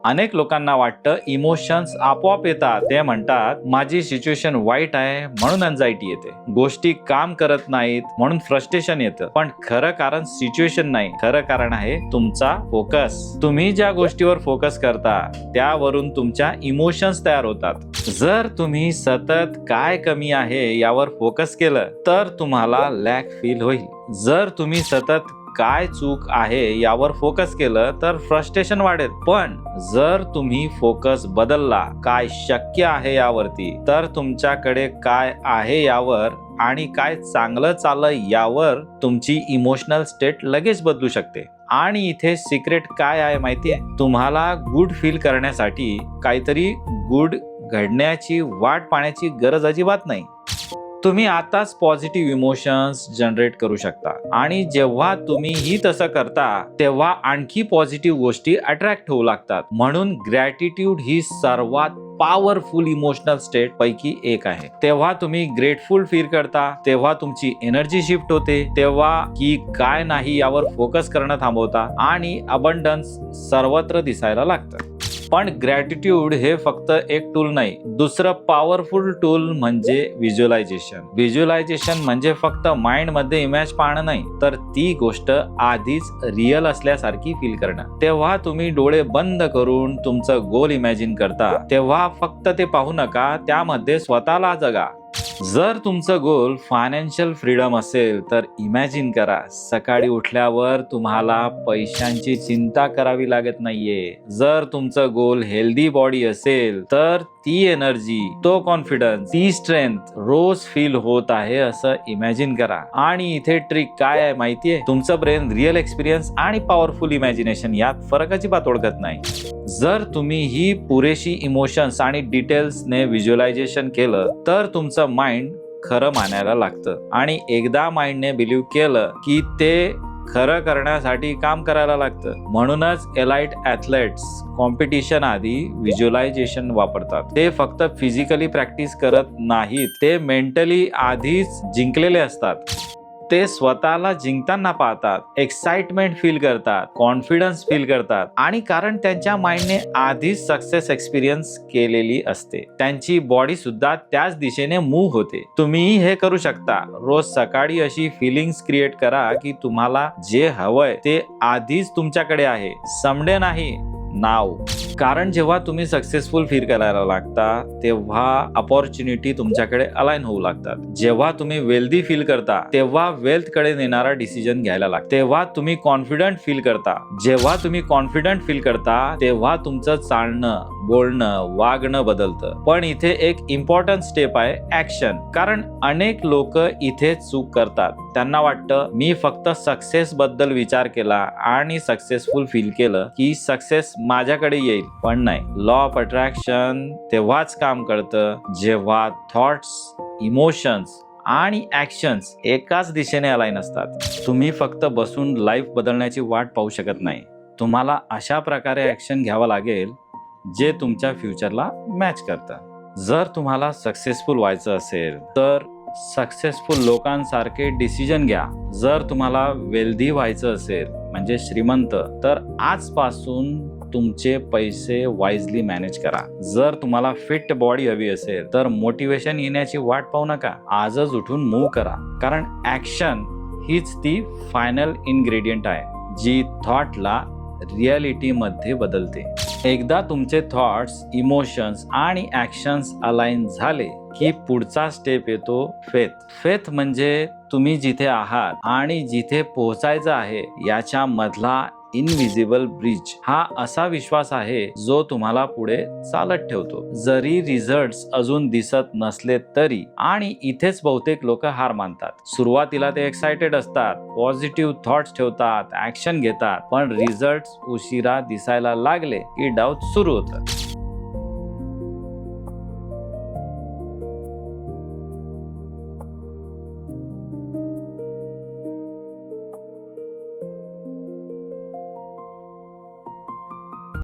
अनेक लोकांना वाटतं इमोशन्स आपोआप येतात. ते म्हणतात माझी सिच्युएशन वाईट आहे म्हणून अँझायटी येते, गोष्टी काम करत नाहीत म्हणून फ्रस्ट्रेशन येतं. पण खरं कारण सिच्युएशन नाही, खरं कारण आहे तुमचा फोकस. तुम्ही ज्या गोष्टीवर फोकस करता त्यावरून तुमच्या इमोशन्स तयार होतात. जर तुम्ही सतत काय कमी आहे यावर फोकस केलं तर तुम्हाला लॅक फील होईल. जर तुम्ही सतत काय चूक आहे यावर फोकस केलं तर फ्रस्ट्रेशन वाढेल. पण जर तुम्ही फोकस बदलला काय शक्य आहे यावरती, तर तुमच्याकडे काय आहे यावर आणि काय चांगलं चाललंय यावर तुमची इमोशनल स्टेट लगेच बदलू शकते. आणि इथे सिक्रेट काय आहे माहितीये, तुम्हाला गुड फील करण्यासाठी काहीतरी गुड घडण्याची वाट पाहण्याची गरज अजिबात नाही. तुम्ही आताच पॉझिटिव्ह इमोशन्स जनरेट करू शकता आणि जेव्हा तुम्ही ही तसं करता तेव्हा आणखी पॉझिटिव्ह गोष्टी अट्रॅक्ट होऊ लागतात. म्हणून ग्रॅटिट्यूड ही सर्वात पॉवरफुल इमोशनल स्टेट पैकी एक आहे. तेव्हा तुम्ही ग्रेटफुल फील करता, तेव्हा तुमची एनर्जी शिफ्ट होते, तेव्हा की काय नाही यावर फोकस करणं थांबवता आणि अबंडन्स सर्वत्र दिसायला लागतं. पण ग्रॅटिट्यूड हे फक्त एक टूल नाही, दुसरं पॉवरफुल टूल म्हणजे व्हिज्युअलायझेशन. व्हिज्युअलायझेशन म्हणजे फक्त माइंड मध्ये इमेज पाहणं नाही, तर ती गोष्ट आधीच रिअल असल्यासारखी फील करणं. तेव्हा तुम्ही डोळे बंद करून तुमचं गोल इमॅजिन करता तेव्हा फक्त ते पाहू नका, त्यामध्ये स्वतःला जगा. जर तुमचं गोल फायनान्शियल फ्रीडम असेल तर इमॅजिन करा सकाळी उठल्यावर तुम्हाला पैशांची चिंता करावी लागत नाहीये. जर तुमचं गोल हेल्दी बॉडी असेल तर ती एनर्जी, तो कॉन्फिडन्स, ती स्ट्रेंथ रोज फील होत आहे असं इमॅजिन करा. आणि इथे ट्रिक काय आहे माहितीये, तुमचं ब्रेन रिअल एक्सपिरियन्स आणि पॉवरफुल इमॅजिनेशन यात फरक अजिबात ओळखत नाही. जर तुम्ही ही पुरेशी इमोशन्स आणि डिटेल्सने व्हिज्युअलायझेशन केलं तर तुमचं माइंड खरं मानायला लागतं आणि एकदा माइंडने बिलीव्ह केलं की ते खरं करण्यासाठी काम करायला लागतं. म्हणूनच एलाइट ॲथलेट्स कॉम्पिटिशन आधी व्हिज्युअलायझेशन वापरतात. ते फक्त फिजिकली प्रॅक्टिस करत नाहीत, ते मेंटली आधीच जिंकलेले असतात. ते स्वतःला जिंकताना पाहतात, एक्साइटमेंट फील करतात, कॉन्फिडन्स फील करतात आणि कारण त्यांच्या माइंडने आधीच सक्सेस एक्सपिरियन्स केलेली असते, त्यांची बॉडी सुद्धा त्याच दिशेने मूव्ह होते. तुम्हीही हे करू शकता. रोज सकाळी अशी फिलिंग्स क्रिएट करा की तुम्हाला जे हवंय ते आधीच तुमच्याकडे आहे, समडे नाही, नाव. कारण जेव्हा तुम्ही सक्सेसफुल फील करायला लागता तेव्हा अपॉर्च्युनिटी तुमच्याकडे अलाइन होऊ लागतात. जेव्हा तुम्ही वेल्दी फील करता तेव्हा वेल्थ कडे नेणारा डिसिजन घ्यायला लागतो. तेव्हा तुम्ही कॉन्फिडंट फील करता. जेव्हा तुम्ही कॉन्फिडंट फील करता तेव्हा तुमचं चालणं, बोलणं, वागणं बदलतं. पण इथे एक इम्पॉर्टंट स्टेप आहे, ऍक्शन. कारण अनेक लोक इथे चूक करतात. त्यांना वाटतं मी फक्त सक्सेस बद्दल विचार केला आणि सक्सेसफुल फील केलं की सक्सेस माझ्याकडे येईल. पण नाही, लॉ ऑफ अट्रॅक्शन तेव्हाच काम करतं जेव्हा थॉट्स, इमोशन्स आणि ऍक्शन्स एकाच दिशेने अलाइन असतात. तुम्ही फक्त बसून लाईफ बदलण्याची वाट पाहू शकत नाही. तुम्हाला अशा प्रकारे ऍक्शन घ्यावं लागेल जे तुमच्या फ्युचरला मॅच करतं. जर तुम्हाला सक्सेसफुल व्हायचं असेल तर सक्सेसफुल लोकांसारखे डिसिजन घ्या. जर तुम्हाला वेल्दी व्हायचं असेल म्हणजे श्रीमंत, तर आजपासून तुमचे पैसे वाईजली मॅनेज करा. जर तुम्हाला फिट बॉडी हवी असेल तर मोटिवेशन येण्याची वाट पाहू नका, आजच उठून मूव्ह करा. कारण ऍक्शन हीच ती फायनल इन्ग्रेडियंट आहे जी थॉटला रियालिटी मध्ये बदलते. एकदा तुमचे थॉट्स, इमोशन्स आणि ऍक्शन्स अलाइन झाले की पुढचा स्टेप येतो फेथ. फेथ म्हणजे तुम्ही जिथे आहात आणि जिथे पोहोचायचं आहे याच्या मधला इनविजिबल ब्रिज. हा असा विश्वास आहे जो तुम्हाला पुढे चालत ठेवतो जरी रिझल्ट्स अजून दिसत नसले तरी. आणि इथेच बहुतेक लोक हार मानतात. सुरुवातीला ते एक्साइटेड असतात, पॉझिटिव्ह थॉट्स ठेवतात, ऍक्शन घेतात, पण रिझल्ट्स उशिरा दिसायला लागले की डाऊट सुरू होतात.